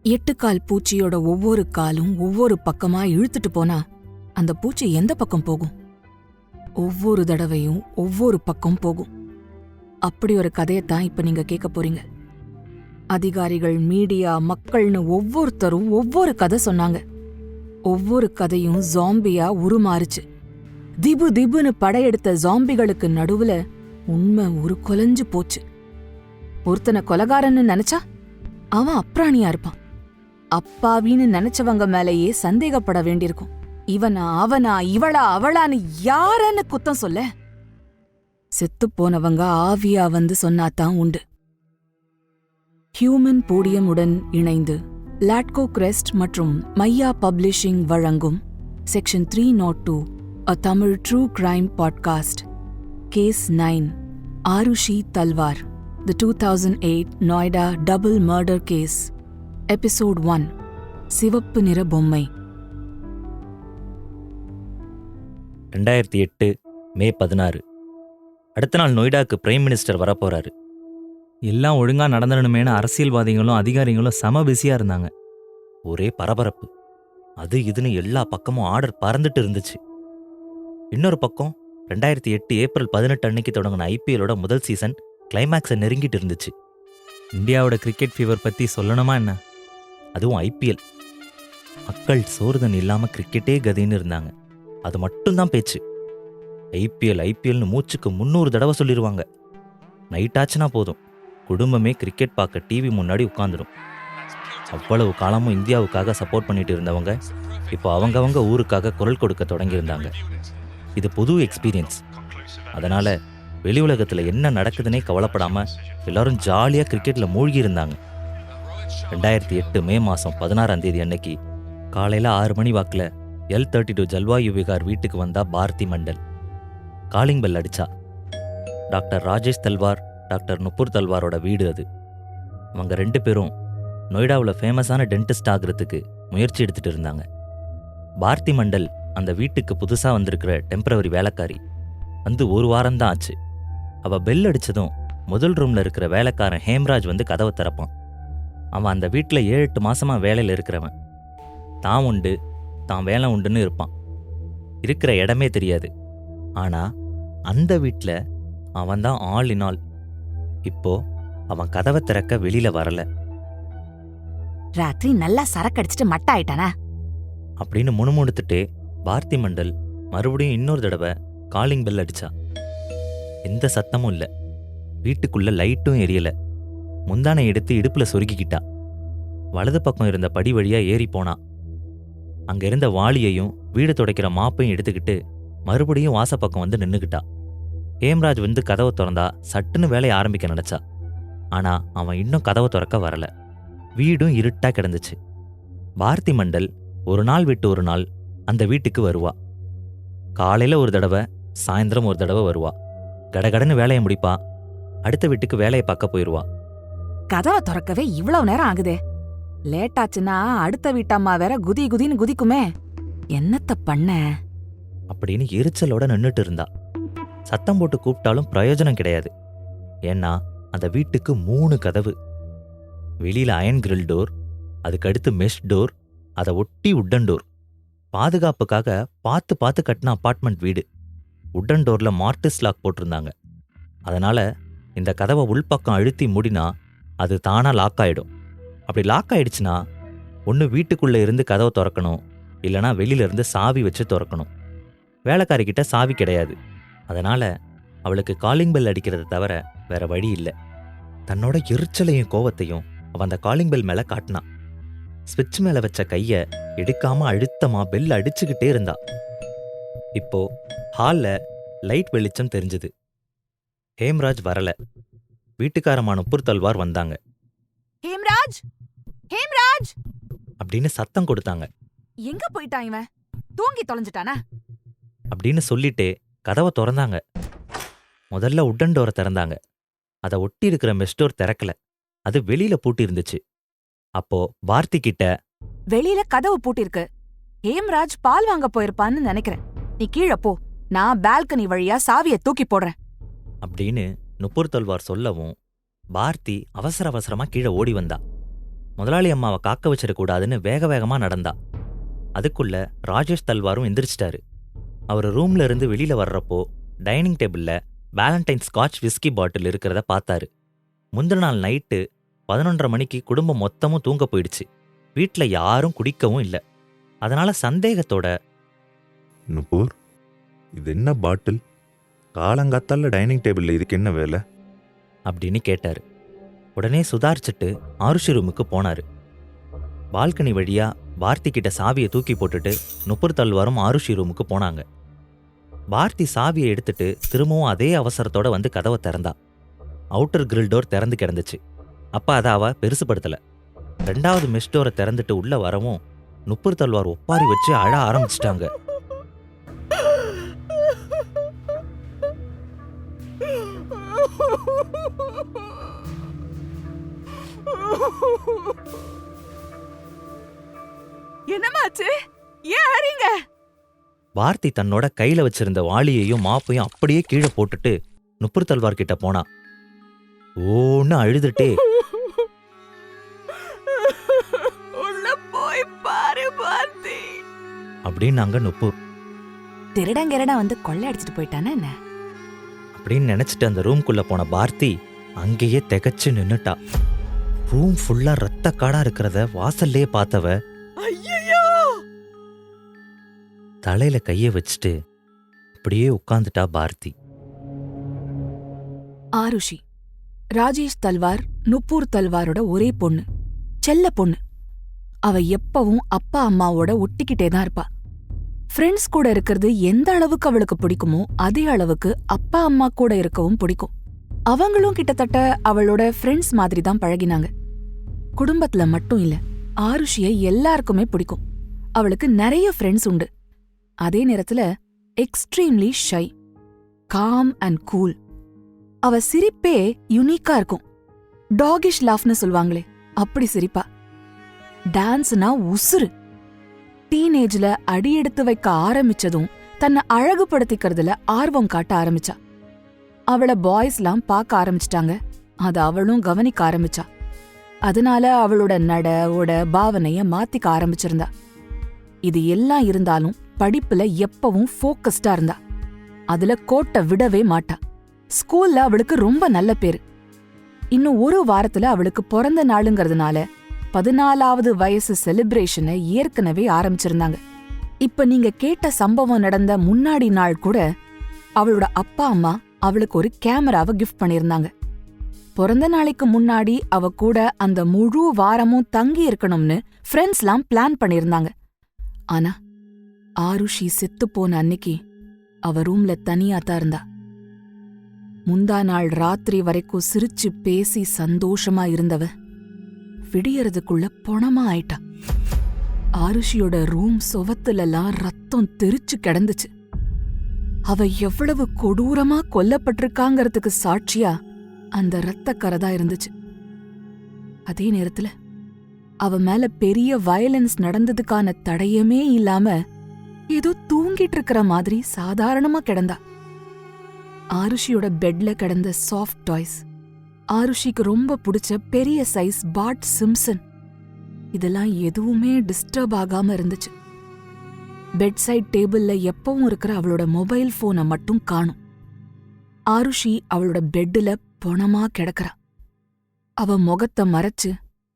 8 கால் பூச்சியோட ஒவ்வொரு காலும் ஒவ்வொரு பக்கமா இழுத்துட்டு போனா அந்த பூச்சி எந்த பக்கம் போகும்? ஒவ்வொரு தடவையும் ஒவ்வொரு பக்கம் போகும். அப்படி ஒரு கதையத்தான் இப்ப நீங்க கேட்க போறீங்க. அதிகாரிகள், மீடியா, மக்கள்னு ஒவ்வொருத்தரும் ஒவ்வொரு கதை சொன்னாங்க. ஒவ்வொரு கதையும் ஜாம்பியா உருமாறுச்சு. திபு திபுன்னு படையெடுத்த ஜாம்பிகளுக்கு நடுவுல உண்மை உருக்குலைஞ்சு போச்சு. ஒருத்தனை கொலகாரன்னு நினைச்சா அவன் அப்ராணியா இருப்பான். அப்பாவின்னு நினைச்சவங்க மேலேயே சந்தேகப்பட வேண்டியிருக்கும். இவனா அவனா இவளா அவளான்னு யாரன்னு குத்தம் சொல்ல? செத்து போனவங்க ஆவியா வந்து சொன்னாதான் உண்டு. ஹியூமன் போடியம் உடன் இணைந்து லாட்கோ கிரெஸ்ட் மற்றும் மையா பப்ளிஷிங் வழங்கும் section 302 A Tamil True Crime Podcast. Case 9 Arushi Talwar, the 2008 Noida Double Murder Case. Episode 1 சிவப்பு நிற பொம்மை. 2008 மே 16. அடுத்த நாள் நொய்டாக்கு பிரைம் மினிஸ்டர் வரப்போறாரு. எல்லாம் ஒழுங்கா நடந்துடணுமேனு அரசியல்வாதிகளும் அதிகாரிகளும் செம பிஸியா இருந்தாங்க. ஒரே பரபரப்பு. அது இதுன்னு எல்லா பக்கமும் ஆர்டர் பறந்துட்டு இருந்துச்சு. இன்னொரு பக்கம் 2008 ஏப்ரல் 18 அன்னைக்கு தொடங்கின ஐபிஎல்லோட முதல் சீசன் கிளைமேக்ஸை நெருங்கிட்டு இருந்துச்சு. இந்தியாவோட கிரிக்கெட் ஃபீவர் பத்தி சொல்லணுமா என்ன? அதுவும் ஐபிஎல். மக்கள் சோறுதன் இல்லாம கிரிக்கெட்டே கதின்னு இருந்தாங்க. அது மட்டும்தான் பேச்சு. ஐபிஎல்னு மூச்சுக்கு 300 தடவை சொல்லிடுவாங்க. நைட் ஆச்சுன்னா போதும், குடும்பமே கிரிக்கெட் பார்க்க டிவி முன்னாடி உட்காந்துடும். அவ்வளவு காலமும் இந்தியாவுக்காக சப்போர்ட் பண்ணிட்டு இருந்தவங்க இப்போ அவங்கவங்க ஊருக்காக குரல் கொடுக்க தொடங்கியிருந்தாங்க. இது புது எக்ஸ்பீரியன்ஸ். அதனால வெளி உலகத்தில் என்ன நடக்குதுன்னே கவலைப்படாம எல்லாரும் ஜாலியாக கிரிக்கெட்டில் மூழ்கி இருந்தாங்க. 2008 மே மாதம் 16ஆம் தேதி அன்னைக்கு காலையில் 6 மணி வாக்கில் L32 ஜல்வாயு விகார் வீட்டுக்கு வந்தா பாரதி மண்டல். காலிங் பெல் அடிச்சா. டாக்டர் ராஜேஷ் தல்வார், டாக்டர் நுபுர் தல்வாரோட வீடு அது. அவங்க 2 பேரும் நொய்டாவில் ஃபேமஸான டென்டிஸ்ட் ஆகிறதுக்கு முயற்சி எடுத்துட்டு இருந்தாங்க. பாரதி மண்டல் அந்த வீட்டுக்கு புதுசாக வந்திருக்கிற டெம்பரவரி வேலைக்காரி. வந்து 1 வாரம்தான் ஆச்சு. அவள் பெல் அடித்ததும் முதல் ரூமில் இருக்கிற வேலைக்காரன் ஹேம்ராஜ் வந்து கதவை திறப்பான். அவன் அந்த வீட்டில் 7-8 மாசமாக வேலையில் இருக்கிறவன். தான் உண்டு, தான் வேலை உண்டுன்னு இருப்பான். இருக்கிற இடமே தெரியாது. ஆனால் அந்த வீட்டில் அவன் தான் ஆல் இன் ஆல். இப்போ அவன் கதவை திறக்க வெளியில வரல. ராத்திரி நல்லா சரக்கடிச்சிட்டு மட்ட ஆயிட்டானா அப்படின்னு முணுமுணுத்துட்டே பாரதி மண்டல் மறுபடியும் இன்னொரு தடவை காலிங் பெல் அடிச்சா. எந்த சத்தமும் இல்லை. வீட்டுக்குள்ள லைட்டும் எரியல. முந்தானை எடுத்து இடுப்புல சொருகிக்கிட்டா. வலது பக்கம் இருந்த படி வழியா ஏறி போனா. அங்க இருந்த வாளியையும் வீடு துடைக்கிற மாப்பையும் எடுத்துக்கிட்டு மறுபடியும் வாசப்பக்கம் வந்து நின்னுக்கிட்டா. ஹேம்ராஜ் வந்து கதவை திறந்தா சட்டுன்னு வேலையை ஆரம்பிக்க நினைச்சா. ஆனா அவன் இன்னும் கதவை திறக்க வரல. வீடும் இருட்டா கிடந்துச்சு. பாரதி மண்டல் ஒரு நாள் விட்டு ஒரு நாள் அந்த வீட்டுக்கு வருவா. காலையில ஒரு தடவை, சாயந்தரம் ஒரு தடவை வருவா. கடகடன்னு வேலையை முடிப்பா. அடுத்த வீட்டுக்கு வேலையை பார்க்க போயிருவா. கதவை திறக்கவே இவ்வளவு நேரம் ஆகுதே. லேட் ஆச்சுன்னா அடுத்த வீட்டம்மா வேற குதி குதின்னு குதிக்குமே. என்னத்த பண்ண அப்படின்னு எரிச்சலோட நின்னுட்டு இருந்தா. சத்தம் போட்டு கூப்பிட்டாலும் பிரயோஜனம் கிடையாது. ஏன்னா அந்த வீட்டுக்கு 3 கதவு. வெளியில அயன் கிரில் டோர், அதுக்கடுத்து மெஷ் டோர், அதை ஒட்டி உட்டன் டோர். பாதுகாப்புக்காக பார்த்து பார்த்து கட்டின அப்பார்ட்மெண்ட் வீடு. உட்டன் டோர்ல மார்டிஸ் லாக் போட்டிருந்தாங்க. அதனால இந்த கதவை உள்பக்கம் அழுத்தி மூடினா அது தானா லாக் ஆயிடும். அப்படி லாக் ஆயிடுச்சுன்னா ஒன்று வீட்டுக்குள்ள இருந்து கதவை திறக்கணும், இல்லைனா வெளியில இருந்து சாவி வச்சு திறக்கணும். வேலைக்காரிக்கிட்ட சாவி கிடையாது. அதனால அவளுக்கு காலிங் பெல் அடிக்கிறத தவிர வேற வழி இல்லை. தன்னோட எரிச்சலையும் கோவத்தையும் அவன் அந்த காலிங் பெல் மேல காட்டினான். ஸ்விட்ச் மேல வச்ச கைய எடுக்காம அழுத்தமா பெல் அடிச்சுக்கிட்டே இருந்தா. இப்போ ஹால்ல லைட் வெளிச்சம் தெரிஞ்சது. ஹேம்ராஜ் வரல. வீட்டுக்காரமான நுபுர் தல்வார் வந்தாங்க. ஹேம்ராஜ், ஹேம்ராஜ் அப்படின்னு சத்தம் கொடுத்தாங்க. எங்க போயிட்டான் இவன்? தூங்கி தொலைஞ்சிட்டானா அப்படின்னு சொல்லிட்டே கதவை திறந்தாங்க. முதல்ல உட்டன் டோரை திறந்தாங்க. அதை ஒட்டி இருக்கிற மெஷ் டோர் திறக்கல. அது வெளியில பூட்டி இருந்துச்சு. அப்போ பாரதி கிட்ட, வெளியில கதவு பூட்டிருக்கு. ஹேம்ராஜ் பால் வாங்க போயிருப்பான்னு நினைக்கிறேன். நீ கீழே போ, நான் பால்கனி வழியா சாவியை தூக்கி போடுறேன் அப்படின்னு நுபுர் தல்வார் சொல்லவும் பாரதி அவசர அவசரமா கீழே ஓடி வந்தா. முதலாளி அம்மாவை காக்க வச்சிடக்கூடாதுன்னு வேக வேகமா நடந்தா. அதுக்குள்ள ராஜேஷ் தல்வாரும் எந்திரிச்சிட்டாரு. அவர் ரூம்ல இருந்து வெளியில வர்றப்போ டைனிங் டேபிள்ல வேலண்டைன் ஸ்காட்ச் விஸ்கி பாட்டில் இருக்கிறத பார்த்தாரு. முந்தின நாள் நைட்டு 11:30 மணிக்கு குடும்பம் மொத்தமும் தூங்க போயிடுச்சு. வீட்ல யாரும் குடிக்கவும் இல்லை. அதனால சந்தேகத்தோட, நுபுர், இது என்ன பாட்டில்? காலங்காத்தால டைனிங் டேபிள்ல இதுக்கு என்ன வேலை அப்படின்னு கேட்டாரு. உடனே சுதாரிச்சுட்டு ஆருஷி ரூமுக்கு போனாரு. பால்கனி வழியா பார்த்தி கிட்ட சாவியை தூக்கி போட்டுட்டு நுபுர் தல்வாரும் ஆருஷி ரூமுக்கு போனாங்க. பார்த்தி சாவியை எடுத்துட்டு திரும்பவும் அதே அவசரத்தோட வந்து கதவை திறந்தா. அவுட்டர் கிரில் டோர் திறந்து கிடந்துச்சு. அப்ப அதை அவ பெருசுப்படுத்தல. 2வது மெஷ் டோரை திறந்துட்டு உள்ள வரவும் நுபுர் தல்வார் ஒப்பாரி வச்சு அழ ஆரம்பிச்சிட்டாங்க. என்னமாச்சு? ஏன் அறீங்க? பார்த்தி தன்னோட கையில வச்சிருந்த வாளியையும் மாப்பையும் அப்படியே கீழே போட்டுட்டு நுபுர் தல்வார் கிட்ட போனா. ஓன்னு அழுதுட்டே, உள்ள போய் பாரு பார்த்தி அப்படின்னாங்க நுபுர். திருடங்கரடா வந்து கொள்ளை அடிச்சிட்டு போயிட்டானே என்ன அப்படின்னு நினைச்சிட்டு அந்த ரூம்குள்ள போன பார்த்தி அங்கேயே திகச்சு நின்னுட்டா. ரூம் ஃபுல்லா ரத்த காடா இருக்கிறத வாசல்லே பார்த்தவ தலையில கைய வச்சுட்டு அப்படியே உட்கார்ந்துட்டா பார்த்தி. ஆருஷி ராஜேஷ் தல்வார் நுபுர் தல்வாரோட ஒரே பொண்ணு, செல்ல பொண்ணு. அவ எப்பவும் அப்பா அம்மாவோட ஒட்டிக்கிட்டே தான் இருப்பா. ஃப்ரெண்ட்ஸ் கூட இருக்கிறது எந்த அளவுக்கு அவளுக்கு பிடிக்குமோ அதே அளவுக்கு அப்பா அம்மா கூட இருக்கவும் பிடிக்கும். அவங்களும் கிட்டத்தட்ட அவளோட ஃப்ரெண்ட்ஸ் மாதிரி தான் பழகினாங்க. குடும்பத்துல மட்டும் இல்ல, ஆருஷிய எல்லாருக்குமே பிடிக்கும். அவளுக்கு நிறைய ஃப்ரெண்ட்ஸ் உண்டு. அதே நேரத்துல extremely shy, com and cool. அவ சிரிப்பே யுனிக்கா இருக்கும். டாகிஷ் லாஃப்னு சொல்வாங்களே, அப்படி சிரிப்பா. டான்ஸ்னா உசுறு. டீனேஜ்ல அடியெடுத்து வைக்க ஆரம்பிச்சதும் தன்னை அழகுபடுத்திக்கிறதுல ஆர்வம் காட்ட ஆரம்பிச்சா. அவளை பாய்ஸ்லாம் பார்க்க ஆரம்பிச்சிட்டாங்க. அது அவளும் கவனிக்க ஆரம்பிச்சா. அதனால அவளோட நட ஓட பாவனைய மாத்திக்க ஆரம்பிச்சிருந்தா. இது எல்லாம் இருந்தாலும் படிப்புல எப்பவும் ஃபோக்கஸ்டா இருந்தா. அதுல கோட்டை விடவே மாட்டா. ஸ்கூல்ல அவளுக்கு ரொம்ப நல்ல பேரு. இன்னும் ஒரு வாரத்துல அவளுக்கு பிறந்த நாளுங்கிறதுனால 14வது வயசு செலிப்ரேஷனை ஏற்கனவே ஆரம்பிச்சிருந்தாங்க. இப்ப நீங்க கேட்ட சம்பவம் நடந்த முன்னாடி நாள் கூட அவளோட அப்பா அம்மா அவளுக்கு ஒரு கேமராவை கிஃப்ட் பண்ணிருந்தாங்க. பிறந்த நாளைக்கு முன்னாடி அவ கூட அந்த முழு வாரமும் தங்கி இருக்கணும்னு ஃப்ரெண்ட்ஸ்லாம் பிளான் பண்ணிருந்தாங்க. ஆனா ஆருஷி செத்து போன அன்னைக்கு அவ ரூம்ல தனியாத்தான் இருந்தா. முந்தா நாள் ராத்திரி வரைக்கும் சிரிச்சு பேசி சந்தோஷமா இருந்தவ விடியறதுக்குள்ள பொணமா ஆயிட்டா. ஆருஷியோட ரூம் சுவத்துலலாம் ரத்தம் தெரிச்சு கிடந்துச்சு. அவ எவ்வளவு கொடூரமா கொல்லப்பட்டிருக்காங்கிறதுக்கு சாட்சியா அந்த ரத்த கரதா இருந்துச்சு. அதே நேரத்துல அவ மேல பெரிய வயலன்ஸ் நடந்ததுக்கான தடயமே இல்லாம ஏதோ தூங்கிட்டு இருக்கிற மாதிரி சாதாரணமா கிடந்தா. ஆருஷியோட பெட்ல கிடந்த சாஃப்ட் டாய்ஸ், ஆருஷிக்கு ரொம்ப பிடிச்ச பெரிய சைஸ் பாட் சிம்சன், இதெல்லாம் எதுவுமே டிஸ்டர்ப் ஆகாம இருந்துச்சு. பெட் சைட் டேபிள்ல எப்பவும் இருக்கிற அவளோட மொபைல் போனை மட்டும் காணும். ஆருஷி அவளோட பெட்டுல பொணமா கிடக்குறா. அவ முகத்தை மறைச்சு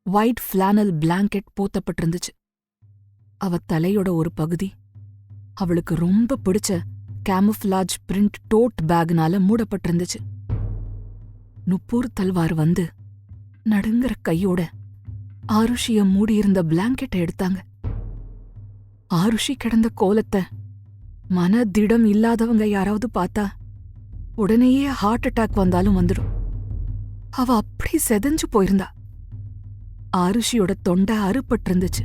ஒயிட் ஃபிளானல் பிளாங்கெட் போத்தப்பட்டிருந்துச்சு. அவ தலையோட ஒரு பகுதி அவளுக்கு ரொம்ப பிடிச்ச கேமஃப்ளாஜ் பிரிண்ட் டோட் பேக்னால மூடப்பட்டிருந்துச்சு. நுபுர் தல்வார் வந்து நடுங்கிற கையோட ஆருஷிய மூடியிருந்த பிளாங்கெட்டை எடுத்தாங்க. ஆருஷி கிடந்த கோலத்தை மன திடம் இல்லாதவங்க யாராவது பார்த்தா உடனேயே ஹார்ட் அட்டாக் வந்தாலும் வந்துடும். அவ அப்படி செதஞ்சு போயிருந்தா. ஆருஷியோட தொண்டை அறுபட்டிருந்துச்சு.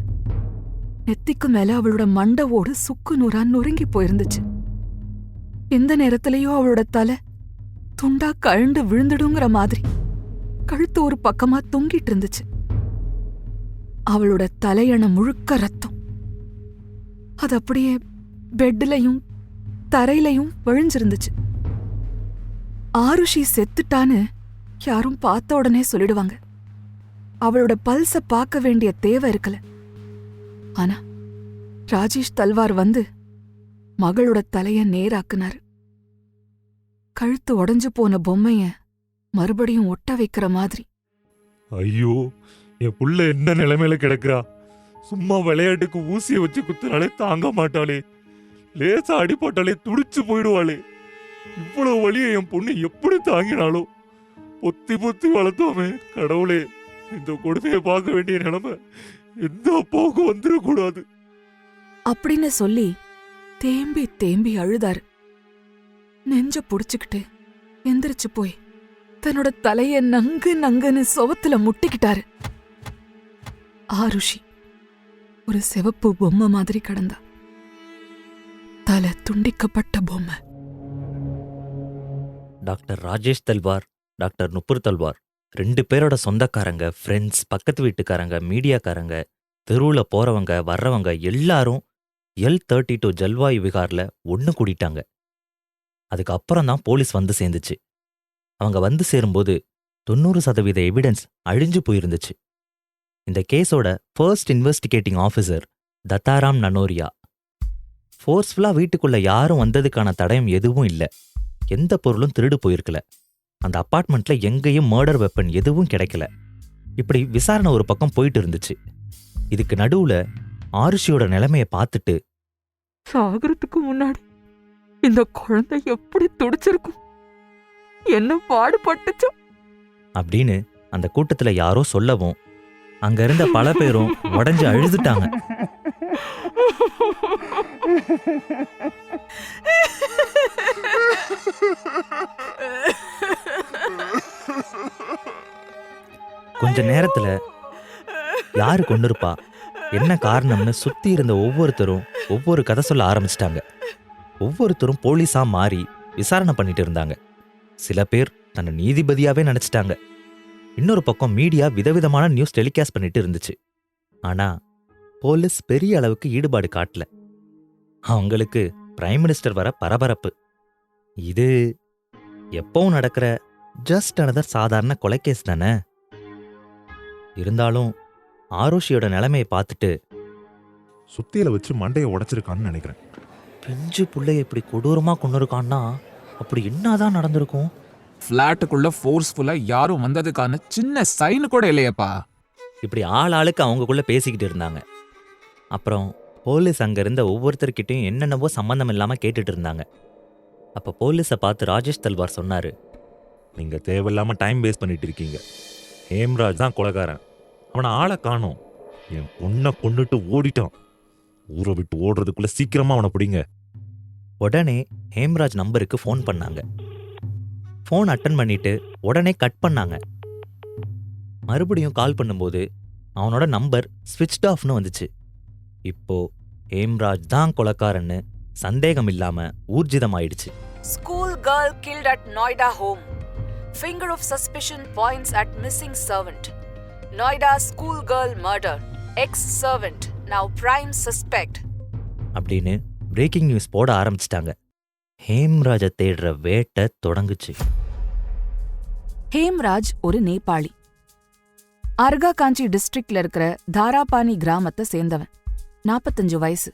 நெத்திக்கு மேல அவளோட மண்டவோடு சுக்கு நூறா நொறுங்கி போயிருந்துச்சு. எந்த நேரத்திலயோ அவளோட தலை துண்டா கழண்டு விழுந்துடுங்கிற மாதிரி கழுத்து ஒரு பக்கமா தொங்கிட்டு இருந்துச்சு. அவளோட தலையணை முழுக்க ரத்தம். அது அப்படியே பெட்லயும் தரையிலையும் விழிஞ்சிருந்துச்சு. ஆருஷி செத்துட்டான்னு யாரும் பார்த்த உடனே சொல்லிடுவாங்க. அவளோட பல்ஸ பார்க்க வேண்டிய தேவை இருக்கல. ஆனா ராஜேஷ் தல்வார் வந்து மகளோட தலைய நேராக்குனாரு. கழுத்து உடைஞ்சு போன பொம்மைய மறுபடியும் ஒட்ட வைக்கிற மாதிரி. ஐயோ, என் புள்ள என்ன நிலைமையில கிடக்குறா. சும்மா விளையாட்டுக்கு ஊசியை வச்சு குத்துனாலே தாங்க மாட்டாளே. லேசா அடிபட்டாலே துடிச்சு போயிடுவாளே. இவ்வளவு வலியை என் பொண்ணு எப்படி தாங்கினாலோ. பொத்தி பொத்தி வளர்த்தோமே கடவுளே. இந்த கொடுமையை பார்க்க வேண்டிய நிலைமை எந்த அப்பாவுக்கும் வந்துடக்கூடாது அப்படின்னு சொல்லி தேம்பி தேம்பி அழுதாரு. நெஞ்ச புடிச்சுக்கிட்டு எந்திரிச்சு போய் தன்னோட தலைய நங்கு நங்குன்னு சுவத்துல முட்டிக்கிட்டாரு. ஆருஷி ஒரு சிவப்பு பொம்மை மாதிரி கிடந்தா. தலை துண்டிக்கப்பட்ட பொம்மை. டாக்டர் ராஜேஷ் தல்வார், டாக்டர் நுபுர் தல்வார் 2 பேரோட சொந்தக்காரங்க, ஃப்ரெண்ட்ஸ், பக்கத்து வீட்டுக்காரங்க, மீடியாக்காரங்க, தெருவில் போறவங்க வர்றவங்க எல்லாரும் L32 ஜல்வாயு விகார்ல ஒன்று கூடிட்டாங்க. அதுக்கப்புறம் தான் போலீஸ் வந்து சேர்ந்துச்சு. அவங்க வந்து சேரும்போது 90% எவிடன்ஸ் அழிஞ்சு போயிருந்துச்சு. இந்த கேஸோட ஃபர்ஸ்ட் இன்வெஸ்டிகேட்டிங் ஆஃபீஸர் தத்தாராம் நனோரியா. ஃபோர்ஸ்ஃபுல்லா வீட்டுக்குள்ள யாரும் வந்ததுக்கான தடயம் எதுவும் இல்லை. எந்த பொருளும் திருடு போயிருக்கல. அந்த அப்பார்ட்மெண்ட்ல எங்கேயும் மர்டர் வெப்பன் எதுவும் கிடைக்கல. இப்படி விசாரணை ஒரு பக்கம் போயிட்டு இருந்துச்சு. இதுக்கு நடுவுல ஆருஷியோட நிலைமைய பார்த்துட்டு, சாகறதுக்கு முன்னாடி இந்த குழந்தை எப்படி துடிச்சிருக்கும், என்ன பாடுபட்டுச்சோ அப்படின்னு அந்த கூட்டத்துல யாரோ சொல்லவும் அங்க இருந்த பல பேரும் உடஞ்சு அழுதுட்டாங்க. கொஞ்ச நேரத்துல யாரு கொண்டிருப்பா, என்ன காரணம்னு சுத்தி இருந்த ஒவ்வொருத்தரும் ஒவ்வொரு கதை சொல்ல ஆரம்பிச்சிட்டாங்க. ஒவ்வொருத்தரும் போலீஸா மாறி விசாரணை பண்ணிட்டு இருந்தாங்க. சில பேர் தன்னை நீதிபதியாவே நினைச்சிட்டாங்க. இன்னொரு பக்கம் மீடியா விதவிதமான நியூஸ் டெலிகாஸ்ட் பண்ணிட்டு இருந்துச்சு. ஆனா போலீஸ் பெரிய அளவுக்கு ஈடுபாடு காட்டல. அவங்களுக்கு பிரைம் மினிஸ்டர் வர பரபரப்பு. இது எப்பவும் நடக்கிற ஜஸ்ட் அனதர் சாதாரண கொலைகேஸ் தானே. இருந்தாலும் ஆருஷியோட நிலைமையை பார்த்துட்டு, சுத்தியில வச்சு மண்டையை உடைச்சிருக்கான்னு நினைக்கிறேன். பிஞ்சு புள்ளைய இப்படி கொடூரமா கொண்டிருக்கான்னா அப்படி என்னதான் நடந்திருக்கும்? ஃப்ளாட்டுக்குள்ள ஃபோர்ஸ்ஃபுல்லா யாரும் வந்ததுக்கான சின்ன சைன் கூட இல்லையப்பா. இப்படி ஆளுக்கு அவங்கக்குள்ள பேசிக்கிட்டு இருந்தாங்க. அப்புறம் போலீஸ் அங்க இருந்த ஒவ்வொருத்தர்கிட்டையும் என்னென்னவோ சம்பந்தம் இல்லாம கேட்டுட்டு இருந்தாங்க. அப்ப போலீஸை பார்த்து ராஜேஷ் தல்வார் சொன்னாரு, நீங்க தேவையில்லாம டைம் வேஸ்ட் பண்ணிட்டு இருக்கீங்க. ஹேம்ராஜ் தான் கொலைகாரன். அவனை ஆளை காணோம். என் பொண்ணை கொண்டுட்டு ஓடிட்டான். ஊரை விட்டு ஓடுறதுக்குள்ள சீக்கிரமா அவனை பிடிங்க. உடனே ஹேம்ராஜ் நம்பருக்கு ஃபோன் பண்ணாங்க. ஃபோன் அட்டன் பண்ணிட்டு உடனே கட் பண்ணாங்க. மறுபடியும் கால் பண்ணும்போது அவனோட நம்பர் ஸ்விட்ச்ட் ஆஃப்னு வந்துச்சு. இப்போ ஹேம்ராஜ் தான் கொலைக்காரன்னு சந்தேகம் இல்லாம ஊர்ஜிதமாயிடுச்சு. School girl killed at Noida home. Finger of suspicion points at missing servant. Noida school girl murder. Ex-servant now prime suspect. அப்படின்னு பிரேக்கிங் நியூஸ் போட ஆரம்பிச்சிட்டாங்க. ஹேம்ராஜை தேடுற வேட்டை தொடங்குச்சு. ஹேம்ராஜ் ஒரு நேபாளி. அர்காகாஞ்சி டிஸ்ட்ரிக்ட்ல இருக்கிற தாராபானி கிராமத்தை சேர்ந்தவன். 45 வயசு.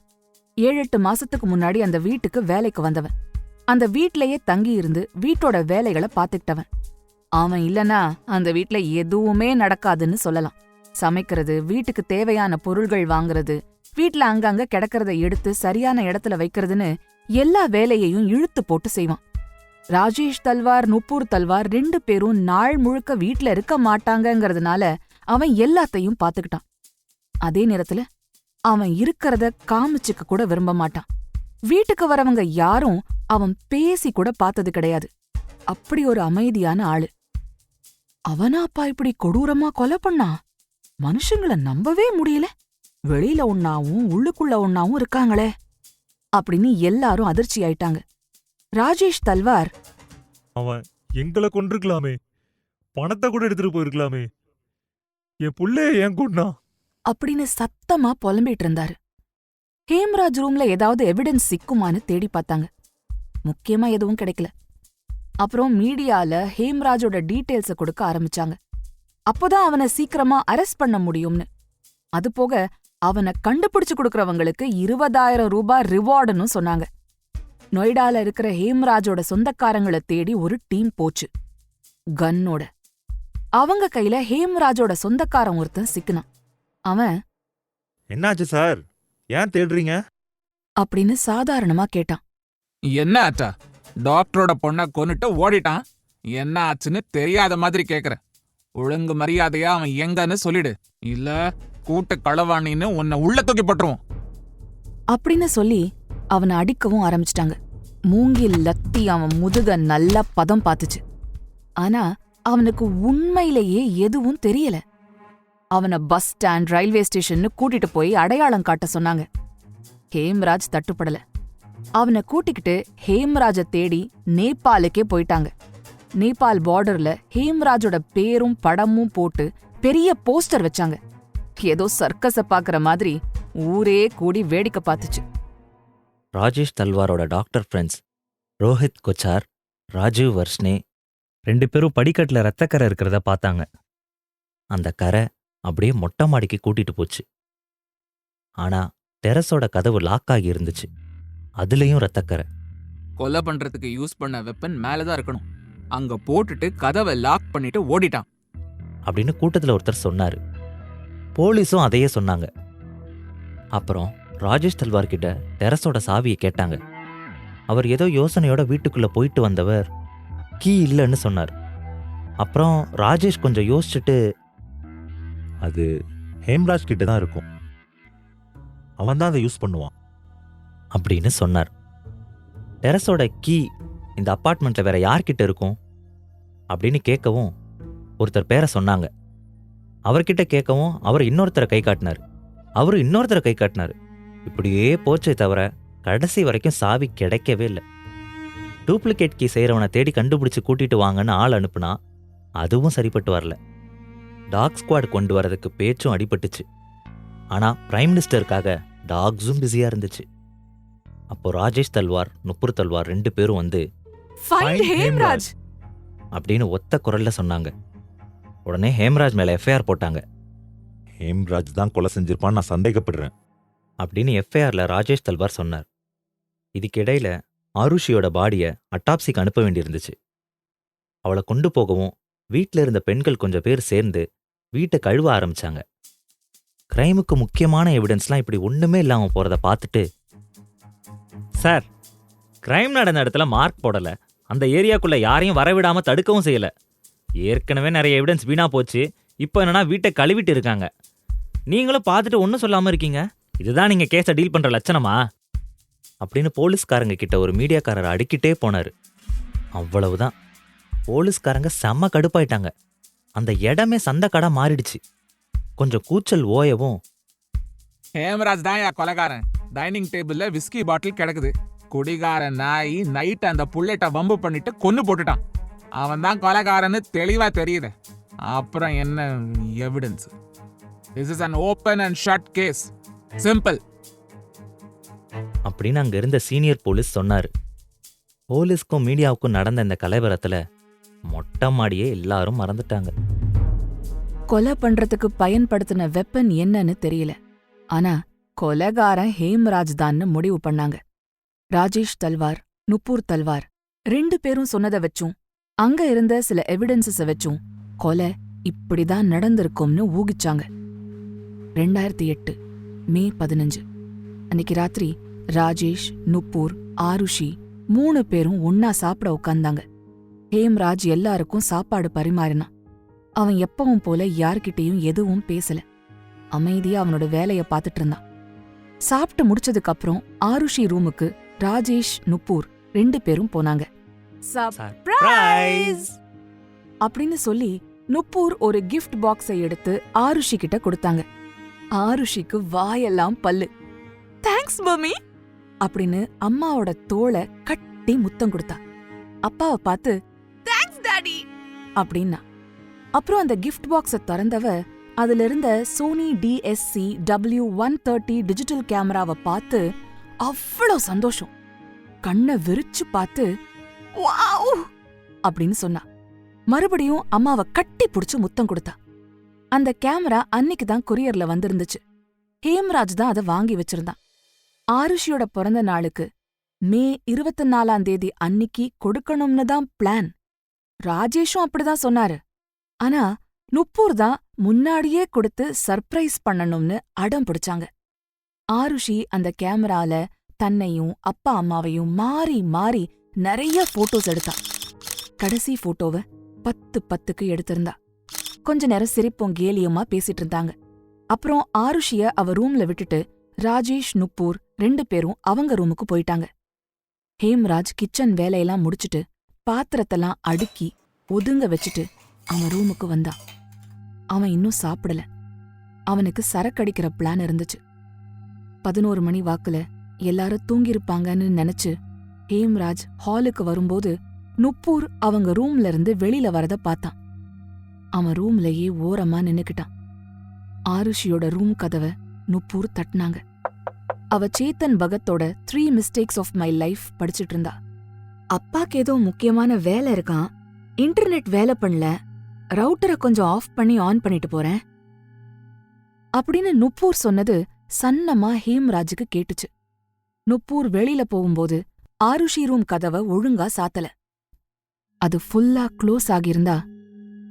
7-8 மாசத்துக்கு முன்னாடி அந்த வீட்டுக்கு வேலைக்கு வந்தவன். அந்த வீட்லயே தங்கி இருந்து வீட்டோட வேலைகளை பார்த்துக்கிட்டவன். அவன் இல்லனா அந்த வீட்ல எதுவுமே நடக்காதுன்னு சொல்லலாம். சமைக்கிறது, வீட்டுக்கு தேவையான பொருள்கள் வாங்குறது, வீட்ல அங்கங்க கிடக்கிறத எடுத்து சரியான இடத்துல வைக்கிறதுன்னு எல்லா வேலையையும் இழுத்து போட்டு செய்வான். ராஜேஷ் தல்வார், நுபுர் தல்வார் 2 பேரும் நாள் முழுக்க வீட்ல இருக்க மாட்டாங்கங்கிறதுனால அவன் எல்லாத்தையும் பாத்துக்கிட்டான். அதே நேரத்துல அவன் இருக்கிறத காமிச்சுக்க கூட விரும்ப மாட்டான். வீட்டுக்கு வரவங்க யாரும் அவன் பேசி கூட பார்த்தது கிடையாது. அப்படி ஒரு அமைதியான ஆளு. அவனா அப்பா இப்படி கொடூரமா கொலை பண்ணா? மனுஷங்கள நம்பவே முடியல. வெளியில ஒன்னாவும் உள்ளுக்குள்ள ஒன்னாவும் இருக்காங்களே அப்படின்னு எல்லாரும் அதிர்ச்சி ஆயிட்டாங்க. ராஜேஷ் தல்வார், அவன் எங்களை கொண்டிருக்கலாமே, பணத்தை கூட எடுத்துட்டு போயிருக்கலாமே, என் புள்ளைய ஏன் கொண்டா அப்படின்னு சத்தமா புலம்பிட்டு இருந்தாரு. ஹேம்ராஜ் ரூம்ல ஏதாவது எவிடன்ஸ் சிக்குமான்னு தேடி பார்த்தாங்க. முக்கியமா எதுவும் கிடைக்கல. அப்புறம் மீடியால ஹேம்ராஜோட டீட்டெயில்ஸ கொடுக்க ஆரம்பிச்சாங்க. அப்போதான் அவனை சீக்கிரமா அரெஸ்ட் பண்ண முடியும்னு. அது போக அவனை கண்டுபிடிச்சு கொடுக்கறவங்களுக்கு 20,000 ரூபாய் ரிவார்டுன்னு சொன்னாங்க. நொய்டால இருக்கிற ஹேம்ராஜோட சொந்தக்காரங்களை தேடி ஒரு டீம் போச்சு, கன்னோட. அவங்க கையில ஹேம்ராஜோட சொந்தக்காரன் ஒருத்தன் சிக்கினான். அவன் என்னாச்சு சார், ஏன் தேடுறீங்க? அப்படின்னு சாதாரணமா கேட்டான். என்ன ஆச்சா? டாக்டரோட பொண்ணை கொன்னுட்டு ஓடிட்டான். என்ன ஆச்சுன்னு தெரியாத மாதிரி கேக்குற. ஒழுங்கு மரியாதையா அவன் எங்கன்னு சொல்லிடு, இல்ல கூட்டு களவாணின்னு உன்னை உள்ள தூக்கி போட்டுருவோம் அப்படின்னு சொல்லி அவனை அடிக்கவும் ஆரம்பிச்சிட்டாங்க. மூங்கில் லத்தி அவன் முதுக நல்லா பதம் பார்த்துச்சு. ஆனா அவனுக்கு உண்மையிலேயே எதுவும் தெரியல. அவனை பஸ் ஸ்டாண்ட், ரயில்வே ஸ்டேஷன்னு கூட்டிட்டு போய் அடையாளம் காட்ட சொன்னாங்க. ஹேம்ராஜ் தட்டுப்படல. அவனை கூட்டிக்கிட்டு ஹேம்ராஜ தேடி நேபாளுக்கே போயிட்டாங்க. நேபாள் பார்டர்ல ஹேம்ராஜோட பேரும் படமும் போட்டு பெரிய போஸ்டர் வச்சாங்க. ஏதோ சர்க்கஸ பாக்குற மாதிரி ஊரே கூடி வேடிக்கை பார்த்துச்சு. ராஜேஷ் தல்வாரோட டாக்டர் ஃப்ரெண்ட்ஸ் ரோஹித் கொச்சார், ராஜீவ் வர்ஷ்னே 2 பேரும் படிக்கட்டில் ரத்தக்கரை இருக்கிறத பார்த்தாங்க. அந்த கரை அப்படியே மொட்டை மாடிக்கு கூட்டிட்டு போச்சு. ஆனா டெரஸோட கதவு லாக் ஆகி இருந்துச்சு. அதுலயும் ரத்தக்கரை. கொலை பண்றதுக்கு யூஸ் பண்ண வெப்பன் மேலதான் இருக்கணும். அங்க போட்டுட்டு கதவை லாக் பண்ணிட்டு ஓடிட்டான் அப்படின்னு கூட்டத்துல ஒருத்தர் சொன்னாரு. போலீஸும் அதையே சொன்னாங்க. அப்புறம் ராஜேஷ் தல்வார் கிட்ட டெரஸோட சாவியை கேட்டாங்க. அவர் ஏதோ யோசனையோட வீட்டுக்குள்ள போயிட்டு வந்தவர் கீ இல்லைன்னு சொன்னார். அப்புறம் ராஜேஷ் கொஞ்சம் யோசிச்சுட்டு, அது ஹேம்ராஜ் கிட்ட தான் இருக்கும், அவன் தான் அதை யூஸ் பண்ணுவான் அப்படின்னு சொன்னார். டெரஸோட கீ இந்த அப்பார்ட்மெண்ட்ல வேற யார்கிட்ட இருக்கும் அப்படின்னு கேட்கவும் ஒருத்தர் பேரை சொன்னாங்க. அவர்கிட்ட கேட்கவும் அவர் இன்னொருத்தரை கை காட்டினார். அவரு இன்னொருத்தரை கை காட்டினார். இப்படியே போச்சே தவிர கடைசி வரைக்கும் சாவி கிடைக்கவே இல்லை. டூப்ளிகேட் கீ செய்கிறவனை தேடி கண்டுபிடிச்சு கூட்டிட்டு வாங்கன்னு ஆள் அனுப்புனா அதுவும் சரிப்பட்டு வரல. டாக் ஸ்குவாட் கொண்டு வரதுக்கு பேச்சும் அடிபட்டுச்சு. ஆனால் பிரைம் மினிஸ்டருக்காக டாக்ஸும் பிஸியாக இருந்துச்சு. அப்போ ராஜேஷ் தல்வார், நுப்புர் தல்வார் 2 பேரும் வந்து Find ஹேம்ராஜ் அப்படின்னு ஒத்த குரல்ல சொன்னாங்க. உடனே ஹேம்ராஜ் மேலே எஃப்ஐஆர் போட்டாங்க. ஹேம்ராஜ் தான் கொலை செஞ்சிருப்பான்னு நான் சந்தேகப்படுறேன் அப்படின்னு எஃப்ஐஆர்ல ராஜேஷ் தல்வார் சொன்னார். இதுக்கிடையில ஆருஷியோட பாடியை அட்டாப்சிக்கு அனுப்ப வேண்டியிருந்துச்சு. அவளை கொண்டு போகவும் வீட்டில் இருந்த பெண்கள் கொஞ்சம் பேர் சேர்ந்து வீட்டை கழுவ ஆரம்பிச்சாங்க. கிரைமுக்கு முக்கியமான எவிடன்ஸ்லாம் இப்படி ஒண்ணுமே இல்லாம போறத பார்த்துட்டு, சார், கிரைம் நடந்த இடத்துல மார்க் போடல, அந்த ஏரியாக்குள்ள யாரையும் வரவிடாம தடுக்கவும் செய்யல, ஏற்கனவே நிறைய எவிடன்ஸ் வீணா போச்சு, இப்போ என்னன்னா வீட்டை கழுவிட்டு இருக்காங்க, நீங்களும் பார்த்துட்டு ஒன்றும் சொல்லாம இருக்கீங்க, இதுதான் நீங்க கேஸை டீல் பண்ற லட்சணமா அப்படின்னு போலீஸ்காரங்க கிட்ட ஒரு மீடியாக்காரர் அடிக்கிட்டே போனாரு. அவ்வளவுதான், போலீஸ்காரங்க செம்ம கடுப்பாயிட்டாங்க. அந்த இடமே சந்தக்கடா மாறிடுச்சு. கொஞ்சம் கூச்சல் ஓயவும், ஹேம்ராஜ் தான் யா கொலைகாரன். டைனிங் டேபிள்ல விஸ்கி பாட்டில் கிடக்குது. குடிகாரன் நாய் நைட் அந்த புல்லட்டை வம்பு பண்ணிட்டு கொன்னு போட்டுட்டான். அவன் தான் கொலைகாரன்னு தெளிவா தெரியுது. அப்புறம் என்ன evidence? This is an open and shut case. Simple அப்படின்னு அங்க இருந்த சீனியர் போலீஸ் சொன்னாரு. போலீஸ்க்கும் மீடியாவுக்கும் நடந்த இந்த கலவரத்துல மொட்டை மாடியே எல்லாரும் மறந்துட்டாங்க. கொலை பண்றதுக்கு பயன்படுத்தின வெப்பன் என்னன்னு தெரியல. ஆனா கொலைகாரன் ஹேம்ராஜ் தான்னு முடிவு பண்ணாங்க. ராஜேஷ் தல்வார், நுப்பூர் தல்வார் 2 பேரும் சொன்னதை வச்சும் அங்க இருந்த சில எவிடன்ஸஸ வச்சும் கொலை இப்படிதான் நடந்திருக்கும்னு ஊகிச்சாங்க. 2008 மே 15 அன்னைக்கு ராத்திரி ராஜேஷ், நுப்பூர், ஆருஷி 3 பேரும் ஒன்னா சாப்பிட உட்கார்ந்தாங்க. ஹேம்ராஜ் எல்லாருக்கும் சாப்பாடு பரிமாறினான். அவன் எப்பவும் போல யார்கிட்டயும் எதுவும் பேசல. அமைதியா அவனோட வேலைய பார்த்துட்டு இருந்தான். சாப்பிட்டு முடிச்சதுக்கு அப்புறம் ஆருஷி ரூமுக்கு ராஜேஷ், நுப்பூர் 2 பேரும் போனாங்க. சர்ப்ரைஸ் அப்படின்னு சொல்லி நுப்பூர் ஒரு கிஃப்ட் பாக்ஸை எடுத்து ஆருஷி கிட்ட கொடுத்தாங்க. ஆருஷிக்கு வாயெல்லாம் பல்லு. தேங்க்ஸ் மம்மி அப்படின்னு அம்மாவோட தோளை கட்டி முத்தம் கொடுத்தா. அப்பாவை பார்த்து தேங்க்ஸ் டாடி அப்படின்னா. அப்புறம் அந்த கிஃப்ட் பாக்ஸ திறந்தவ அதுல இருந்த சோனி DSC W130 டிஜிட்டல் கேமராவை பார்த்து அவ்வளோ சந்தோஷம். கண்ணை விரிச்சு பார்த்து வாவ் அப்படின்னு சொன்னா. மறுபடியும் அம்மாவை கட்டி புடிச்சு முத்தம் கொடுத்தா. அந்த கேமரா அன்னிக்கு தான் கொரியர்ல வந்திருந்துச்சு. ஹேம்ராஜ் தான் அதை வாங்கி வச்சிருந்தான். ஆருஷியோட பிறந்த நாளுக்கு மே 24ஆம் தேதி அன்னிக்கு கொடுக்கணும்னு தான் பிளான். ராஜேஷும் அப்படிதான் சொன்னாரு. ஆனா நுப்பூர் தான் முன்னாடியே கொடுத்து சர்ப்ரைஸ் பண்ணணும்னு அடம் பிடிச்சாங்க. ஆருஷி அந்த கேமரால தன்னையும் அப்பா அம்மாவையும் மாறி மாறி நிறைய போட்டோஸ் எடுத்தா. கடைசி போட்டோவை 10:10க்கு எடுத்திருந்தா. கொஞ்ச நேரம் சிரிப்பும் கேலியுமா பேசிட்டு இருந்தாங்க. அப்புறம் ஆருஷிய அவ ரூம்ல விட்டுட்டு ராஜேஷ் நுப்பூர் 2 பேரும் அவங்க ரூமுக்கு போயிட்டாங்க. ஹேம்ராஜ் கிச்சன் வேலையெல்லாம் முடிச்சிட்டு பாத்திரத்தெல்லாம் அடுக்கி ஒதுங்க வச்சுட்டு அவன் ரூமுக்கு வந்தான். அவன் இன்னும் சாப்பிடல. அவனுக்கு சரக்கடிக்கிற பிளான் இருந்துச்சு. 11 மணி வாக்குல எல்லாரும் தூங்கிருப்பாங்கன்னு நினைச்சு ஹேம்ராஜ் ஹாலுக்கு வரும்போது நுப்பூர் அவங்க ரூம்ல இருந்து வெளியில வரத பார்த்தான். அவன் ரூம்லயே ஓரமா நின்னுக்கிட்டான். ஆருஷியோட ரூம் கதவை நுப்பூர் தட்டினாங்க. அவ சேத்தன் பகத்தோட 3 மிஸ்டேக்ஸ் ஆஃப் மை லைஃப் படிச்சிட்டு இருந்தா. அப்பாக்கு ஏதோ முக்கியமான வேலை இருக்கான், இன்டர்நெட் வேலை பண்ணல, ரவுட்டரை கொஞ்சம் ஆஃப் பண்ணி ஆன் பண்ணிட்டு போறேன் அப்படின்னு நுப்பூர் சொன்னது சன்னமா ஹேம்ராஜுக்கு கேட்டுச்சு. நுப்பூர் வெளியில போகும்போது ஆருஷி ரூம் கதவை ஒழுங்கா சாத்தல. அது ஃபுல்லா க்ளோஸ் ஆகியிருந்தா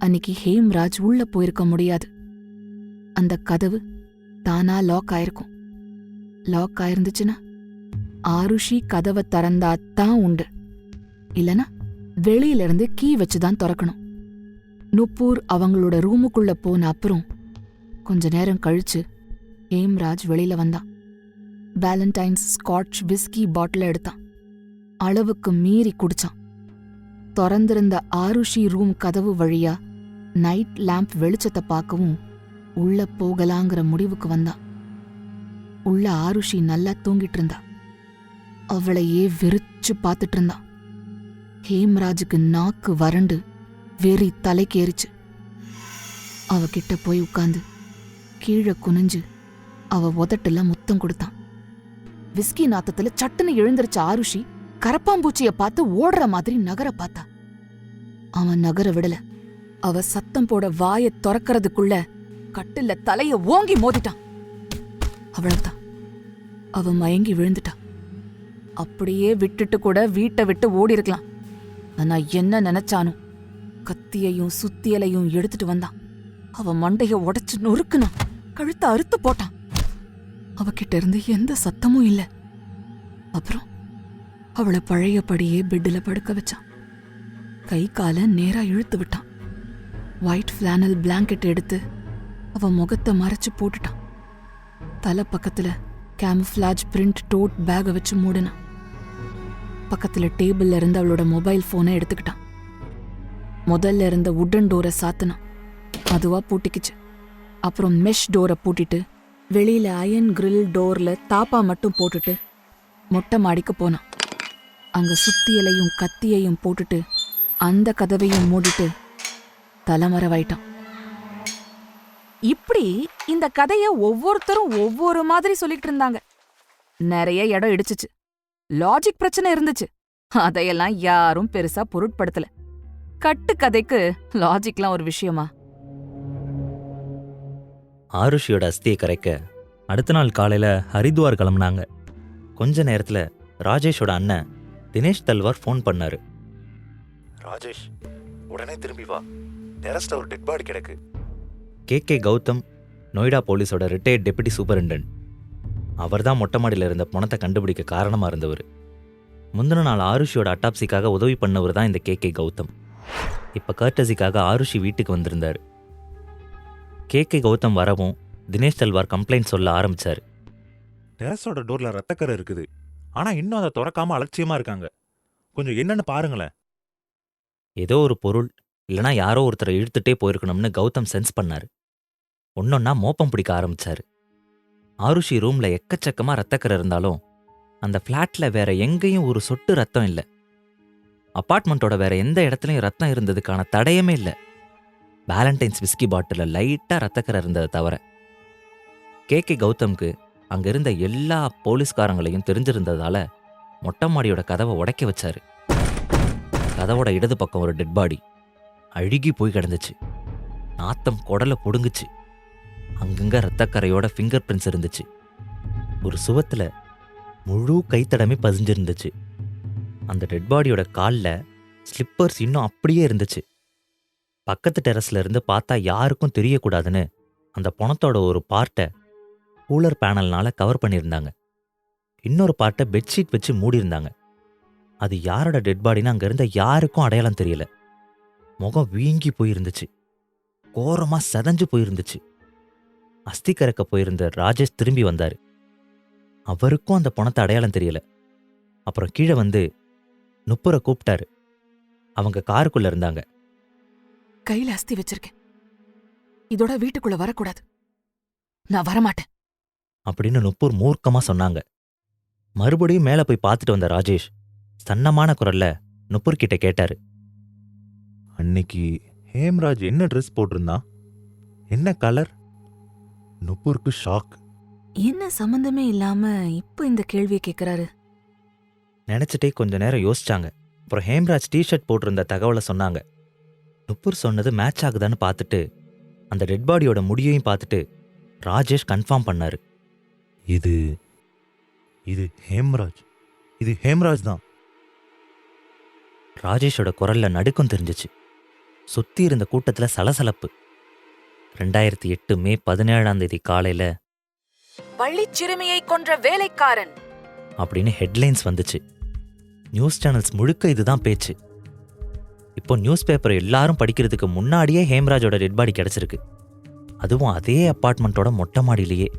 அன்னிக்கு ஹேம்ராஜ் உள்ள போயிருக்க முடியாது. அந்த கதவு தானா லாக் ஆயிருக்கும். லாக் ஆயிருந்துச்சுன்னா ஆருஷி கதவை திறந்தா தான் உண்டு, இல்லனா வெளியில இருந்து கீ வச்சுதான் திறக்கணும். நுப்பூர் அவங்களோட ரூமுக்குள்ள போன அப்புறம் கொஞ்ச நேரம் கழிச்சு ஹேம்ராஜ் வெளியில வந்தான். வேலண்டைன்ஸ் ஸ்காட்ச் விஸ்கி பாட்டில எடுத்தான். அளவுக்கு மீறி குடிச்சான். திறந்திருந்த ஆருஷி ரூம் கதவு வழியா நைட் லேம்ப் வெளிச்சத்தை பார்க்கவும் உள்ள போகலாங்கிற முடிவுக்கு வந்தான். உள்ள ஆருஷி நல்லா தூங்கிட்டு இருந்தா. அவளையே வெறிச்சு பார்த்துட்டு இருந்தான். ஹேம்ராஜுக்கு நாக்கு வறண்டு வெறி தலைக்கேறிச்சு. அவகிட்ட போய் உட்கார்ந்து கீழே குனிஞ்சு அவ உதட்டுல முத்தம் கொடுத்தான். விஸ்கி நாத்தத்துல சட்டுன்னு எழுந்திருச்ச ஆருஷி கரப்பாம்பூச்சிய பார்த்து ஓடுற மாதிரி நகர பார்த்தா. அவன் நகர விடல. அவ சத்தம் போட வாய திறக்கறதுக்குள்ள கட்டில்ல தலைய ஓங்கி மோதிட்டான். அவ்வளவுதான், அவ மயங்கி விழுந்துட்டா. அப்படியே விட்டுட்டு கூட வீட்டை விட்டு ஓடி இருக்கலாம். ஆனா என்ன நினைச்சானோ, கத்தியையும் சுத்தியலையும் எடுத்துட்டு வந்தான். அவ மண்டைய உடைச்சு நொறுக்குனான். கழுத்த அறுத்து போட்டான். அவகிட்ட இருந்து எந்த சத்தமும் இல்ல. அப்புறம் அவளை பழையபடியே பெட்டில் படுக்க வச்சான். கை கால நேரா இழுத்து விட்டான். ஒயிட் ஃபிளானல் பிளாங்கெட் எடுத்து அவ முகத்தை மறைச்சு போட்டுட்டான். தலை பக்கத்துல கேமஃபிளாஜ் பிரிண்ட் டோட் பேக வச்சு மூடினான். பக்கத்துல டேபிள்ல இருந்து அவளோட மொபைல் போனை எடுத்துக்கிட்டான். முதல்ல இருந்த உட்டன் டோரை சாத்தினான். அதுவா பூட்டிக்குச்சு. அப்புறம் மெஷ் டோரை பூட்டிட்டு வெளியில அயன் கிரில் டோர்ல தாப்பா மட்டும் போட்டுட்டு மொட்டை மாடிக்கு போனான். அங்க சுத்தியலையும் கத்தியையும் போட்டுட்டு அந்த கதவையும் மூடிட்டு தலைமறைவாயிட்டான். இப்படி இந்த கதைய ஒவ்வொருத்தரும் ஒவ்வொரு மாதிரி சொல்லிட்டு இருந்தாங்க. நிறைய இடம் இடிச்சுச்சு. லாஜிக் பிரச்சனை இருந்துச்சு. அதையெல்லாம் யாரும் பெருசா பொருட்படுத்தல. கட்டு கதைக்கு லாஜிக்லாம் ஒரு விஷயமா? ஆருஷியோட அஸ்தியை கரைக்க அடுத்த நாள் காலையில ஹரித்வார் கிளம்புனாங்க. கொஞ்ச நேரத்துல ராஜேஷோட அண்ணன் தினேஷ் தல்வார் ஃபோன் பண்ணாரு. ராஜேஷ், உடனே திரும்பி வா. டெரஸ்ல ஒரு டெட் பாடி கிடக்கு. கே கௌதம் நொய்டா போலீஸோட ரிட்டையர்ட் டெபுட்டி சூப்பரிண்டென்ட். அவர் தான் மொட்டை மாடியில் இருந்த பணத்தை கண்டுபிடிக்க காரணமாக இருந்தவர். முந்தின நாள் ஆருஷியோட அட்டாப்சிக்காக உதவி பண்ணவர் தான் இந்த கே கௌதம். இப்போ கர்டசிக்காக ஆருஷி வீட்டுக்கு வந்திருந்தார். கே கௌதம் வரவும் தினேஷ் தல்வார் கம்ப்ளைண்ட் சொல்ல ஆரம்பிச்சாரு. டெரஸோட டோர்ல ரத்தக்கரை இருக்குது, ஆனா இன்னும் அதை திறக்காம அலட்சியமா இருக்காங்க. கொஞ்சம் என்னன்னு பாருங்களேன். ஏதோ ஒரு பொருள் இல்லைனா யாரோ ஒருத்தரை இழுத்துட்டே போயிருக்கணும்னு கௌதம் சென்ஸ் பண்ணாரு. ஒன்னொன்னா மோப்பம் பிடிக்க ஆரம்பிச்சாரு. ஆருஷி ரூம்ல எக்கச்சக்கமா ரத்தக்கரை இருந்தாலும் அந்த ஃப்ளாட்ல வேற எங்கேயும் ஒரு சொட்டு ரத்தம் இல்லை. அப்பார்ட்மெண்ட்டோட வேற எந்த இடத்துலையும் ரத்தம் இருந்ததுக்கான தடயமே இல்லை. வேலண்டைன்ஸ் விஸ்கி பாட்டில லைட்டா ரத்தக்கரை இருந்ததை தவிர. கே கௌதம்க்கு அங்க இருந்த எல்லா போலீஸ்காரங்களையும் தெரிஞ்சிருந்ததால மொட்டை மாடியோட கதவை உடைக்க வச்சாரு. கதவோட இடது பக்கம் ஒரு டெட் பாடி அழுகி போய் கிடந்துச்சு. நாத்தம் குடலை பொடுங்குச்சு. அங்கங்க ரத்தக்கரையோட ஃபிங்கர் பிரிண்ட்ஸ் இருந்துச்சு. ஒரு சுவத்துல முழு கைத்தடமே பதிஞ்சிருந்துச்சு. அந்த டெட் பாடியோட காலில் ஸ்லிப்பர்ஸ் இன்னும் அப்படியே இருந்துச்சு. பக்கத்து டெரஸ்ல இருந்து பார்த்தா யாருக்கும் தெரியக்கூடாதுன்னு அந்த பணத்தோட ஒரு பார்ட்டை கூலர் பேனல்னால கவர் பண்ணியிருந்தாங்க. இன்னொரு பார்ட்டை பெட்ஷீட் வச்சு மூடியிருந்தாங்க. அது யாரோட டெட் பாடின்னு அங்க இருந்த யாருக்கும் அடையாளம் தெரியல. முகம் வீங்கி போயிருந்துச்சு. கோரமா செதஞ்சு போயிருந்துச்சு. அஸ்தி கறக்க போயிருந்த ராஜேஷ் திரும்பி வந்தாரு. அவருக்கும் அந்த பணத்தை அடையாளம் தெரியல. அப்புறம் கீழே வந்து நுப்புரை கூப்பிட்டாரு. அவங்க காருக்குள்ள இருந்தாங்க. கையில அஸ்தி வச்சிருக்கேன், இதோட வீட்டுக்குள்ள வரக்கூடாது, நான் வரமாட்டேன் அப்படின்னு நுப்பூர் மூர்க்கமா சொன்னாங்க. மறுபடியும் மேல போய் பார்த்துட்டு வந்த ராஜேஷ் சன்னமான குரல்ல நுப்பூர் கிட்ட கேட்டாரு. அன்னைக்கு ஹேம்ராஜ் என்ன ட்ரெஸ் போட்டிருந்தான்? என்ன கலர்? நுப்பூருக்கு ஷாக். என்ன சம்பந்தமே இல்லாம இப்ப இந்த கேள்வியை கேக்குறாரு? நினைச்சிட்டே கொஞ்ச நேரம் யோசிச்சாங்க. அப்புறம் ஹேம்ராஜ் டிஷர்ட் போட்டிருந்த தகவலை சொன்னாங்க. நுப்பூர் சொன்னது மேட்ச் ஆகுதான்னு பார்த்துட்டு அந்த டெட் பாடியோட முடியையும் பார்த்துட்டு ராஜேஷ் கன்ஃபார்ம் பண்ணாரு. இது ஹேம்ராஜ். இது ஹேம்ராஜ் தான். ராஜேஷோட குரல்ல நடுக்கம் தெரிஞ்சிச்சு. சுத்தி இருந்த கூட்டத்துல சலசலப்பு. 2008 மே 17 காலையில பள்ளிச் சிறுமியை கொன்ற வேலைக்காரன் அப்படின்னு ஹெட்லைன்ஸ் வந்துச்சு. நியூஸ் சேனல்ஸ் முழுக்க இதுதான் பேச்சு. இப்போ நியூஸ் பேப்பர் எல்லாரும் படிக்கிறதுக்கு முன்னாடியே ஹேம்ராஜோட டெட் பாடி கிடைச்சிருக்கு. அதுவும் அதே அப்பார்ட்மெண்ட்டோட மொட்டை மாடியிலேயே.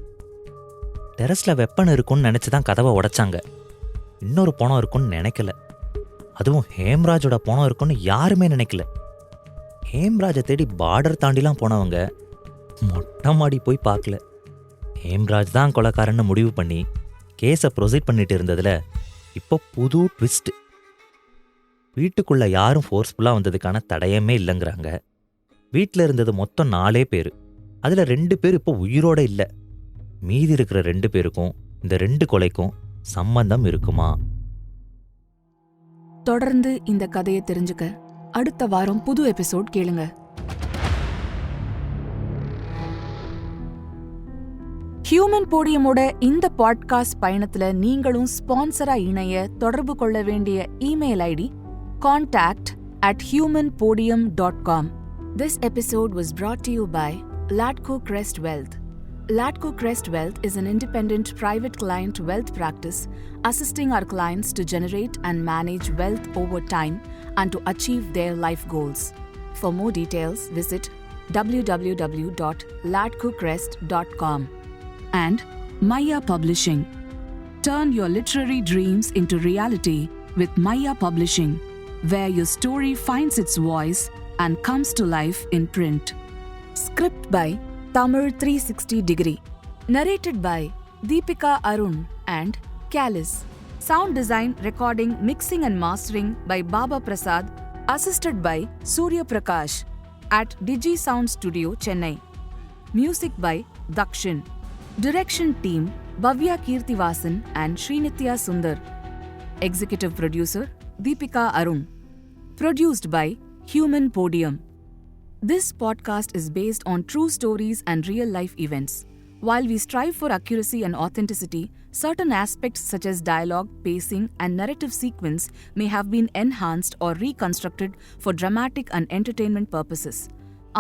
டெரஸ்ல வெப்பன் இருக்கும்னு நினைச்சுதான் கதவை உடைச்சாங்க. இன்னொரு பணம் இருக்கும்னு நினைக்கல. அதுவும் ஹேம்ராஜோட பணம் இருக்கும்னு யாருமே நினைக்கல. ஹேம்ராஜை தேடி பார்டர் தாண்டிலாம் போனவங்க மொட்டை மாடி போய் பார்க்கல. ஹேம்ராஜ் தான் கொலைக்காரன்னு முடிவு பண்ணி கேஸை ப்ரொசீட் பண்ணிட்டு இருந்ததுல இப்போ புது ட்விஸ்ட். வீட்டுக்குள்ள யாரும் ஃபோர்ஸ்ஃபுல்லா வந்ததுக்கான தடயமே இல்லைங்கிறாங்க. வீட்டில் இருந்தது மொத்தம் 4 பேர். அதுல 2 பேர் இப்போ உயிரோட இல்லை. மீதி இருக்கிற 2 பேருக்கும் இந்த 2 கொலைக்கும் சம்பந்தம் இருக்குமா? தொடர்ந்து இந்த கதையை தெரிஞ்சுக்க அடுத்த வாரம் புது எபிசோட் கேளுங்க. ஹியூமன் போடியமோட இந்த பாட்காஸ்ட் பயணத்துல நீங்களும் ஸ்பான்சரா இணைய தொடர்பு கொள்ள வேண்டிய email ID contact@humanpodium.com. This episode was brought to you by Latco Crest Wealth. Latco Crest Wealth is an independent private client wealth practice assisting our clients to generate and manage wealth over time and to achieve their life goals. For more details, visit www.latcocrest.com. And Maya Publishing. Turn your literary dreams into reality with Maya Publishing, where your story finds its voice and comes to life in print. Script by Tamil 360 Degree. Narrated by Deepika Arun and Kalis. Sound design, recording, mixing and mastering by Baba Prasad. Assisted by Surya Prakash at Digi Sound Studio, Chennai. Music by Dakshin. Direction team Bhavya Kirtivasan and Srinitya Sundar. Executive producer Deepika Arun. Produced by Human Podium. This podcast is based on true stories and real-life events. While we strive for accuracy and authenticity, certain aspects such as dialogue, pacing, and narrative sequence may have been enhanced or reconstructed for dramatic and entertainment purposes.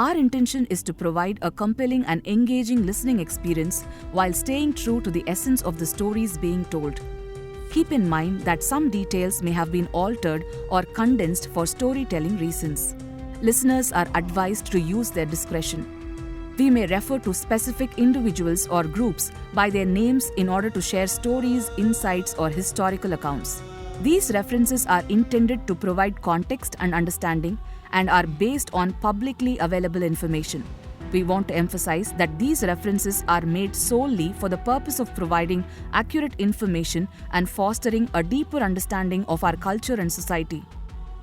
Our intention is to provide a compelling and engaging listening experience while staying true to the essence of the stories being told. Keep in mind that some details may have been altered or condensed for storytelling reasons. Listeners are advised to use their discretion. We may refer to specific individuals or groups by their names in order to share stories, insights, or historical accounts. These references are intended to provide context and understanding and are based on publicly available information. We want to emphasize that these references are made solely for the purpose of providing accurate information and fostering a deeper understanding of our culture and society.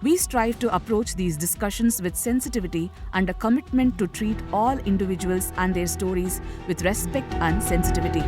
We strive to approach these discussions with sensitivity and a commitment to treat all individuals and their stories with respect and sensitivity.